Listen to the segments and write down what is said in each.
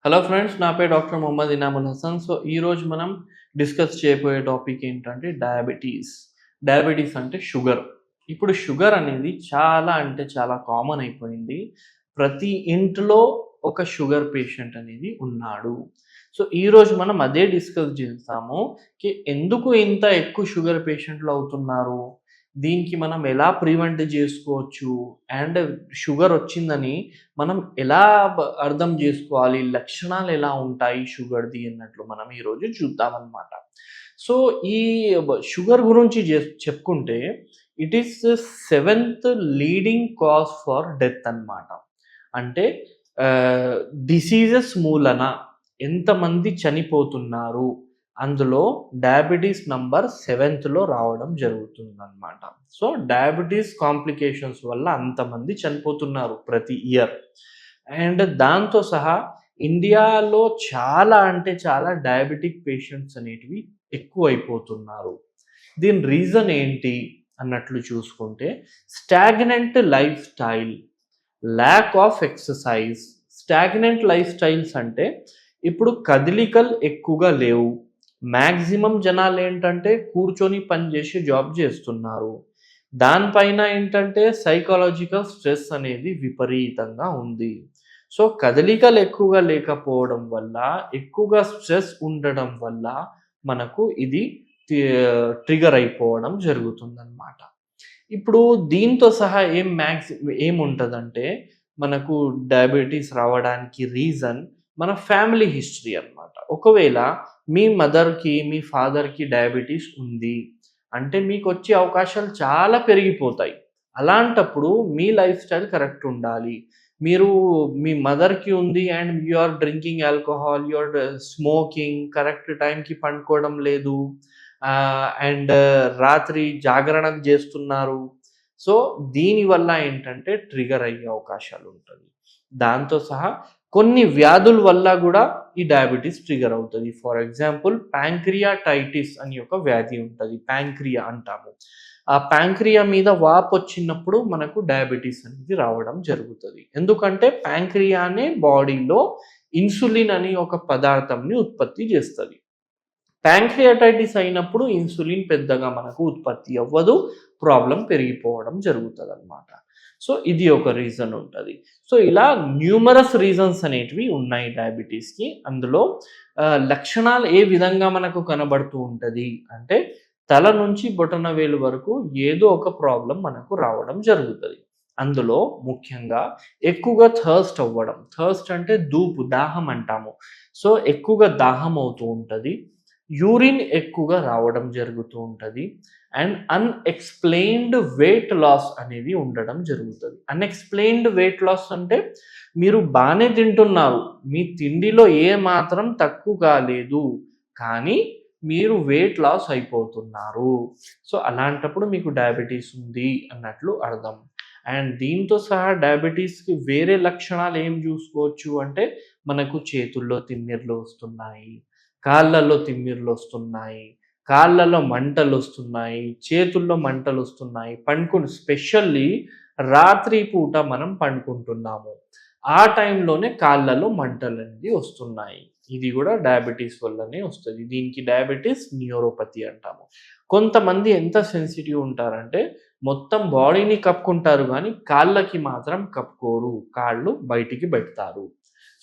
Hello friends, నా పేరు doctor Mohammed Inamul Hasan. So ఈరోజు మనం డిస్కస్ చేయబోయే టాపిక్ ఏంటంటే డయాబెటీస్. డయాబెటీస్ అంటే షుగర్. ఇప్పుడు షుగర్ అనేది చాలా అంటే చాలా కామన్ అయిపోయింది. ప్రతి ఇంట్లో ఒక షుగర్ పేషెంట్ అనేది ఉన్నాడు. సో ఈరోజు మనం అదే డిస్కస్ చేస్తాము ఎందుకు ఇంత ఎక్కువ షుగర్ పేషెంట్లు అవుతున్నారు, దీనికి మనం ఎలా ప్రివెంట్ చేసుకోవచ్చు, అండ్ షుగర్ వచ్చిందని మనం ఎలా అర్థం చేసుకోవాలి, లక్షణాలు ఎలా ఉంటాయి షుగర్ది అన్నట్లు మనం ఈరోజు చూద్దామన్నమాట. సో ఈ షుగర్ గురించి చెప్పుకుంటే it is seventh leading cause for death అన్నమాట. అంటే డిసీజెస్ మూలన ఎంతమంది చనిపోతున్నారు, అందులో డయాబెటీస్ నంబర్ 7th రావడం జరుగుతుందన్నమాట. సో డయాబెటీస్ కాంప్లికేషన్స్ వల్ల అంతమంది చనిపోతున్నారు ప్రతి ఇయర్. అండ్ దాంతో సహా ఇండియాలో చాలా అంటే చాలా డయాబెటిక్ పేషెంట్స్ అనేటివి ఎక్కువైపోతున్నారు. దీని రీజన్ ఏంటి అన్నట్లు చూసుకుంటే stagnant life style, lack of exercise. Stagnant life styles అంటే ఇప్పుడు కదలికలు ఎక్కువగా లేవు. మ్యాక్సిమం జనాలు ఏంటంటే కూర్చొని పనిచేసి జాబ్ చేస్తున్నారు. దానిపైన ఏంటంటే సైకలాజికల్ స్ట్రెస్ అనేది విపరీతంగా ఉంది. సో కదలికలు ఎక్కువగా లేకపోవడం వల్ల, ఎక్కువగా స్ట్రెస్ ఉండడం వల్ల మనకు ఇది ట్రిగర్ అయిపోవడం జరుగుతుందన్నమాట. ఇప్పుడు దీంతో సహా ఏముంటుందంటే మనకు డయాబెటీస్ రావడానికి రీజన్ మన ఫ్యామిలీ హిస్టరీ అన్నమాట. ఒకవేళ మీ మదర్కి, మీ ఫాదర్కి డయాబెటీస్ ఉంది అంటే మీకు వచ్చే అవకాశాలు చాలా పెరిగిపోతాయి. అలాంటప్పుడు మీ లైఫ్ స్టైల్ కరెక్ట్ ఉండాలి. మీరు మీ మదర్కి ఉంది and you are drinking alcohol, you are smoking, correct టైంకి పండుకోవడం లేదు, అండ్ రాత్రి జాగరణ చేస్తున్నారు. సో దీనివల్ల ఏంటంటే ట్రిగర్ అయ్యే అవకాశాలు ఉంటుంది. దాంతో సహా కొన్ని వ్యాధుల వల్ల కూడా ఈ డయాబెటీస్ ట్రిగర్ అవుతుంది. ఫర్ ఎగ్జాంపుల్ ప్యాంక్రియాటైటిస్ అని ఒక వ్యాధి ఉంటుంది, ప్యాంక్రియా అంటాము. ఆ ప్యాంక్రియా మీద వాపు వచ్చినప్పుడు మనకు డయాబెటీస్ అనేది రావడం జరుగుతుంది. ఎందుకంటే ప్యాంక్రియానే బాడీలో ఇన్సులిన్ అని ఒక పదార్థంని ఉత్పత్తి చేస్తుంది. ప్యాంక్రియాటైటిస్ అయినప్పుడు ఇన్సులిన్ పెద్దగా మనకు ఉత్పత్తి అవ్వదు, ప్రాబ్లం పెరిగిపోవడం జరుగుతుంది అన్నమాట. సో ఇది ఒక రీజన్ ఉంటుంది. సో ఇలా న్యూమరస్ రీజన్స్ అనేటివి ఉన్నాయి డయాబెటీస్కి. అందులో లక్షణాలు ఏ విధంగా మనకు కనబడుతూ ఉంటుంది అంటే తల నుంచి బొటన వేలు వరకు ఏదో ఒక ప్రాబ్లం మనకు రావడం జరుగుతుంది. అందులో ముఖ్యంగా ఎక్కువగా థర్స్ట్ అవ్వడం. థర్స్ట్ అంటే దాహం అంటాము. సో ఎక్కువగా దాహం అవుతూ ఉంటుంది. యూరిన్ ఎక్కువగా రావడం జరుగుతూ ఉంటుంది. అండ్ అన్ఎక్స్ప్లెయిన్డ్ వెయిట్ లాస్ అనేది ఉండడం జరుగుతుంది. అన్ఎక్స్ప్లెయిన్డ్ వెయిట్ లాస్ అంటే మీరు బాగానే తింటున్నారు, మీ తిండిలో ఏ మాత్రం తక్కువ కాలేదు, కానీ మీరు వెయిట్ లాస్ అయిపోతున్నారు. సో అలాంటప్పుడు మీకు డయాబెటీస్ ఉంది అన్నట్లు అర్థం. అండ్ దీంతో సహా డయాబెటీస్కి వేరే లక్షణాలు ఏం చూసుకోవచ్చు అంటే మనకు చేతుల్లో తిమ్మిర్లు వస్తున్నాయి, కాళ్ళల్లో తిమ్మిర్లు వస్తున్నాయి, కాళ్ళలో మంటలు వస్తున్నాయి, చేతుల్లో మంటలు వస్తున్నాయి. స్పెషల్లీ రాత్రి పూట మనం పండుకుంటున్నాము, ఆ టైంలోనే కాళ్ళలో మంటలు అనేది వస్తున్నాయి. ఇది కూడా డయాబెటీస్ వల్లనే వస్తుంది. దీనికి డయాబెటీస్ న్యూరోపతి అంటాము. కొంతమంది ఎంత సెన్సిటివ్ ఉంటారంటే మొత్తం బాడీని కప్పుకుంటారు కానీ కాళ్ళకి మాత్రం కప్పుకోరు, కాళ్ళు బయటికి పెడతారు.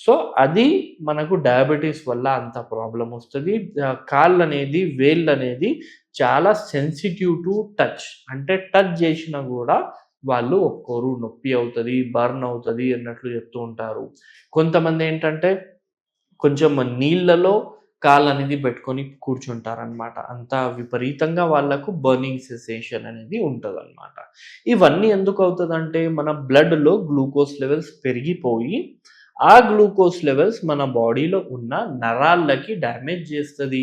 సో అది మనకు డయాబెటీస్ వల్ల అంత ప్రాబ్లం వస్తుంది. కాళ్ళు అనేది, వేళ్ళు అనేది చాలా సెన్సిటివ్ టు టచ్. అంటే టచ్ చేసినా కూడా వాళ్ళు ఒప్పుకోరు, నొప్పి అవుతుంది, బర్న్ అవుతుంది అన్నట్లు చెప్తూ ఉంటారు. కొంతమంది ఏంటంటే కొంచెం నీళ్ళలో కాళ్ళు అనేది పెట్టుకొని కూర్చుంటారనమాట. అంత విపరీతంగా వాళ్ళకు బర్నింగ్ సెన్సేషన్ అనేది ఉంటుందన్నమాట. ఇవన్నీ ఎందుకు అవుతుందంటే మన బ్లడ్లో గ్లూకోజ్ లెవెల్స్ పెరిగిపోయి ఆ గ్లూకోజ్ లెవెల్స్ మన బాడీలో ఉన్న నరాలకి డ్యామేజ్ చేస్తుంది.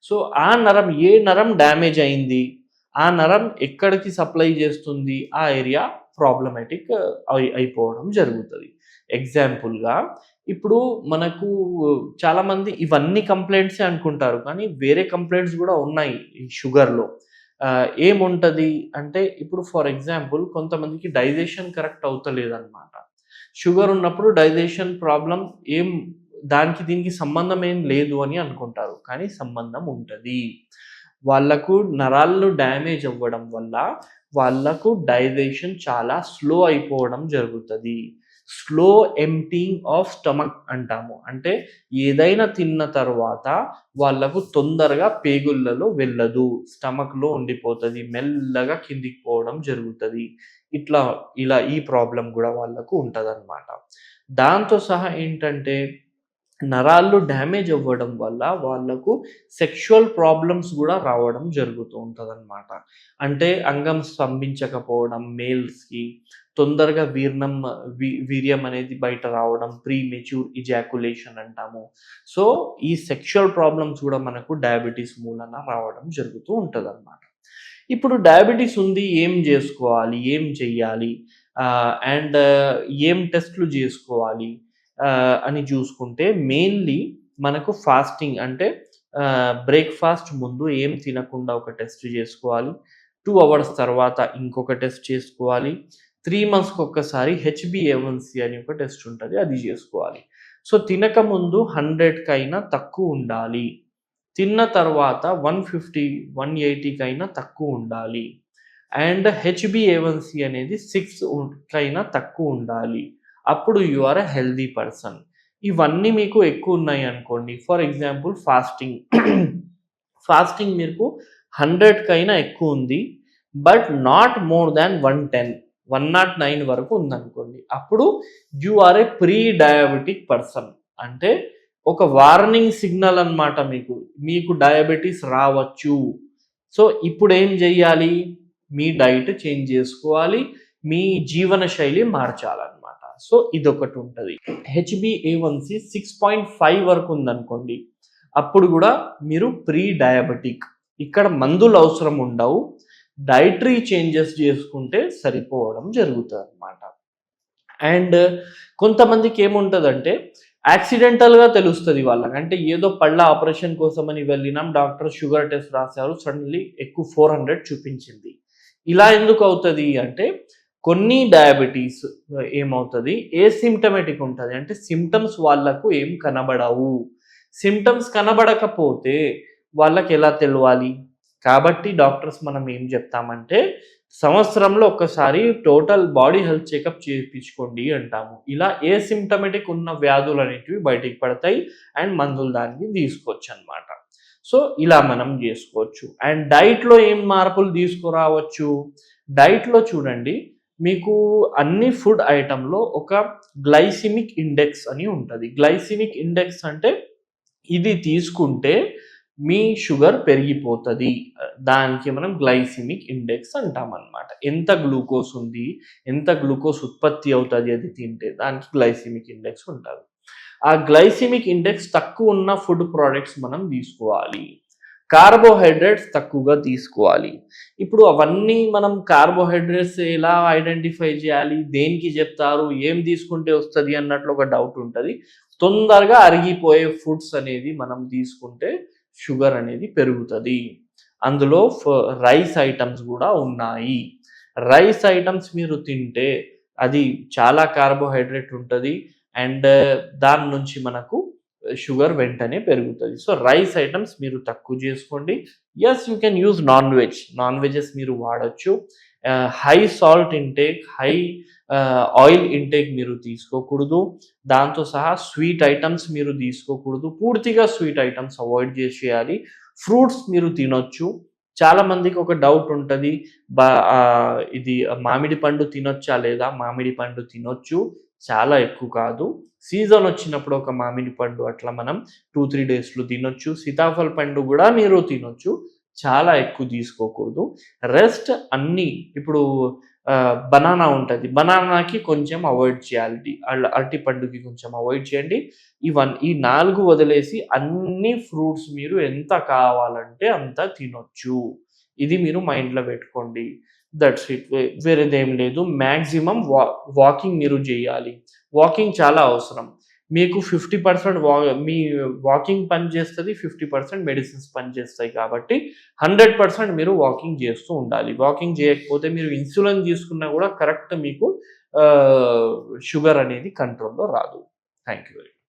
సో ఆ నరం, ఏ నరం డ్యామేజ్ అయింది, ఆ నరం ఎక్కడికి సప్లై చేస్తుంది, ఆ ఏరియా ప్రాబ్లమాటిక్ అయిపోవడం జరుగుతుంది. ఎగ్జాంపుల్గా ఇప్పుడు మనకు చాలామంది ఇవన్నీ కంప్లైంట్సే అనుకుంటారు, కానీ వేరే కంప్లైంట్స్ కూడా ఉన్నాయి ఈ షుగర్లో. ఏముంటుంది అంటే ఇప్పుడు ఫర్ ఎగ్జాంపుల్ కొంతమందికి డైజెషన్ కరెక్ట్ అవుతలేదన్నమాట. షుగర్ ఉన్నప్పుడు డైజెషన్ ప్రాబ్లం ఏం దానికి దీనికి సంబంధం ఏం లేదు అని అనుకుంటారు. కానీ సంబంధం ఉంటది. వాళ్ళకు నరాలు డ్యామేజ్ అవ్వడం వల్ల వాళ్ళకు డైజెషన్ చాలా స్లో అయిపోవడం జరుగుతది. స్లో ఎంప్టీయింగ్ ఆఫ్ స్టమక్ అంటాము. అంటే ఏదైనా తిన్న తర్వాత వాళ్ళకు తొందరగా పేగులలో వెళ్ళదు. స్టమక్‌లో ఉండిపోతది. మెల్లగా కిందికి పోవడం జరుగుతది. ఇలా ఈ ప్రాబ్లమ్ గూడా వాళ్ళకు ఉంటదనమాట. దాంతో సహా ఏంటంటే నరాలు డ్యామేజ్ అవ్వడం వల్ల వాళ్ళకు సెక్షువల్ ప్రాబ్లమ్స్ గూడా రావడం జరుగుతూ ఉంటదనమాట. అంటే అంగం స్తంభించకపోవడం మేల్స్‌కి, తొందరగా వీర్యం అనేది బయట రావడం, ప్రీమెచ్యూర్ ఇజాక్యులేషన్ అంటాము. సో, ఈ సెక్షువల్ ప్రాబ్లమ్స్ గూడా మనకు డయాబెటిస్ మూలన రావడం జరుగుతూ ఉంటదనమాట. ఇప్పుడు డయాబెటిస్ ఉంది, ఏం జేసుకోవాలి? ఏం చెయ్యాలి? అండ్ ఏం టెస్ట్‌లు జేసుకోవాలి? అని చూసుకుంటే మెయిన్‌లీ మనకు ఫాస్టింగ్ అంటే బ్రేక్‌ఫాస్ట్ ముందు ఏం తినకుండా ఒక టెస్ట్ చేసుకోవాలి. 2 అవర్స్ తర్వాత ఇంకొక టెస్ట్ చేసుకోవాలి. 3 మంత్స్‌కి ఒక్కసారి హెచ్‌బీఏవన్సీ అని ఒక టెస్ట్ ఉంటది. అది చేసుకోవాలి. సో, తినకముందు 100 కైనా తక్కువ ఉండాలి. తిన్న తర్వాత 150, 180 కైనా తక్కువ ఉండాలి. అండ్ హెచ్‌బీఏవన్సీ అనేది 6 కైనా తక్కువ ఉండాలి. అప్పుడు you are a healthy person. ఇవన్నీ మీకు ఎక్కువ ఉన్నాయి అనుకోండి. For example fasting. ఫాస్టింగ్ మీకు 100 కైనా ఎక్కువ ఉంది. బట్ నాట్ మోర్ దాన్ 110, 109 వరకు ఉందనుకోండి. అప్పుడు you are a pre diabetic person. అంటే ఒక వార్నింగ్ సిగ్నల్ అన్నమాట మీకు. మీకు డయాబెటిస్ రావచ్చు. సో, ఇప్పుడు ఏం జేయాలి? మీ డైట్ చేంజ్ చేసుకోవాలి. మీ జీవన శైలి మార్చాలన్నమాట. సో, ఇదొకటి ఉంటది. హెచ్‌బీఏవన్సీ 6.5 వరకు ఉందనుకోండి. అప్పుడు గూడా మీరు ప్రీ డయాబెటిక్. ఇక్కడ మందులు అవసరం ఉండవు. డైటరీ చేంజెస్ చేసుకుంటే సరిపోవడం జరుగుతదన్నమాట. అండ్ కొంతమందికి ఏముంటదంటే యాక్సిడెంటల్‌గా తెలుస్తది వాళ్ళకి. అంటే ఏదో పళ్ళ ఆపరేషన్ కోసమని వెళ్ళినాం, డాక్టర్ షుగర్ టెస్ట్ రాసారు, సడన్‌లీ ఎక్కువ 400 చూపించింది. ఇలా ఎందుకు అవుతది అంటే కొన్ని డయాబెటీస్ ఏమవుతది ఏసిమ్ప్టమాటిక్ ఉంటది. అంటే సింప్టమ్స్ వాళ్ళకు ఏం కనబడవు. సింప్టమ్స్ కనబడకపోతే వాళ్ళకి ఎలా తెలవాలి? కాబట్టి డాక్టర్స్ మనం ఏం చెప్తామంటే సంవత్సరంలో ఒక్కసారి టోటల్ బాడీ హెల్త్ చెకప్ చేయించుకోండి అంటాము. ఇలా ఏసిమ్ప్టమాటిక్ ఉన్న వ్యాధులు అనేటివి బయటికి పడతాయి అండ్ మందులు దానికి తీసుకోవచ్చు అన్నమాట. సో, ఇలా మనం చేసుకోవచ్చు. అండ్ డైట్‌లో ఏం మార్పులు తీసుకురావచ్చు? డైట్‌లో చూడండి, మీకు అన్ని ఫుడ్ ఐటెమ్‌లో ఒక గ్లైసిమిక్ ఇండెక్స్ అని ఉంటది. గ్లైసిమిక్ ఇండెక్స్ అంటే ఇది తీసుకుంటే మీ షుగర్ పెరిగిపోతది. దానికి మనం గ్లైసిమిక్ ఇండెక్స్ అంటామన్నమాట. ఎంత గ్లూకోజ్ ఉంది, ఎంత గ్లూకోజ్ ఉత్పత్తి అవుతది అది తింటే, దానికి గ్లైసిమిక్ ఇండెక్స్ ఉంటది. ఆ గ్లైసిమిక్ ఇండెక్స్ తక్కువ ఉన్న ఫుడ్ ప్రొడక్ట్స్ మనం తీసుకోవాలి. కార్బోహైడ్రేట్స్ తక్కువగా తీసుకోవాలి. ఇప్పుడు అవన్నీ మనం కార్బోహైడ్రేట్స్ ఎలా ఐడెంటిఫై చేయాలి? దేనికి చెప్తారు? ఏం తీసుకుంటే వస్తది అన్నట్లు ఒక డౌట్ ఉంటది. తొందరగా అరిగిపోయే ఫుడ్స్ అనేది మనం తీసుకుంటే షుగర్ అనేది పెరుగుతది. అందులో రైస్ ఐటమ్స్ గూడా ఉన్నాయి. రైస్ ఐటమ్స్ మీరు తింటే అది చాలా కార్బోహైడ్రేట్ ఉంటది. అండ్ దాని నుంచి మనకు షుగర్ వెంటనే పెరుగుతది. సో, రైస్ ఐటమ్స్ మీరు తక్కువ చేసుకోండి. Yes, you can use non veg. Non veggies మీరు వాడొచ్చు. High salt intake, high oil intake మీరు తీసుకోకూడదు. దాంతో సహా స్వీట్ ఐటమ్స్ మీరు తీసుకోకూడదు. పూర్తిగా స్వీట్ ఐటమ్స్ అవాయిడ్ చేసేయాలి. ఫ్రూట్స్ మీరు తినొచ్చు. చాలా మందికి ఒక డౌట్ ఉంటది. ఇది మామిడి పండు తినొచ్చా లేదా? మామిడి పండు తినొచ్చు. చాలా ఎక్కువ కాదు. సీజన్ వచ్చినప్పుడు ఒక మామిడి పండు అట్లా మనం 2, 3 డేస్‌లో తినొచ్చు. సీతాఫల పండు గూడా మీరు తినొచ్చు. చాలా ఎక్కువ తీసుకోకూడదు. రెస్ట్ అన్నీ ఇప్పుడు బనానా ఉంటది. బనానాకి కొంచెం అవాయిడ్ చేయాలి. అరటి పండుకి కొంచెం అవాయిడ్ చేయండి. ఈ 4 వదిలేసి అన్ని ఫ్రూట్స్ మీరు ఎంత కావాలంటే అంత తినొచ్చు. ఇది మీరు మైండ్‌లో పెట్టుకోండి. That's it. వేరేదేం లేదు. మాక్సిమం వాకింగ్ మీరు చేయాలి. వాకింగ్ చాలా అవసరం. మీకు 50% మీ వాకింగ్ పని చేస్తది. 50% మెడిసిన్స్ పనిచేస్తాయి కాబట్టి 100% మీరు వాకింగ్ చేస్తూ ఉండాలి. వాకింగ్ చేయకపోతే మీరు ఇన్సులిన్ తీసుకున్నా కూడా కరెక్ట్ మీకు షుగర్ అనేది కంట్రోల్‌లో రాదు. Thank you very much.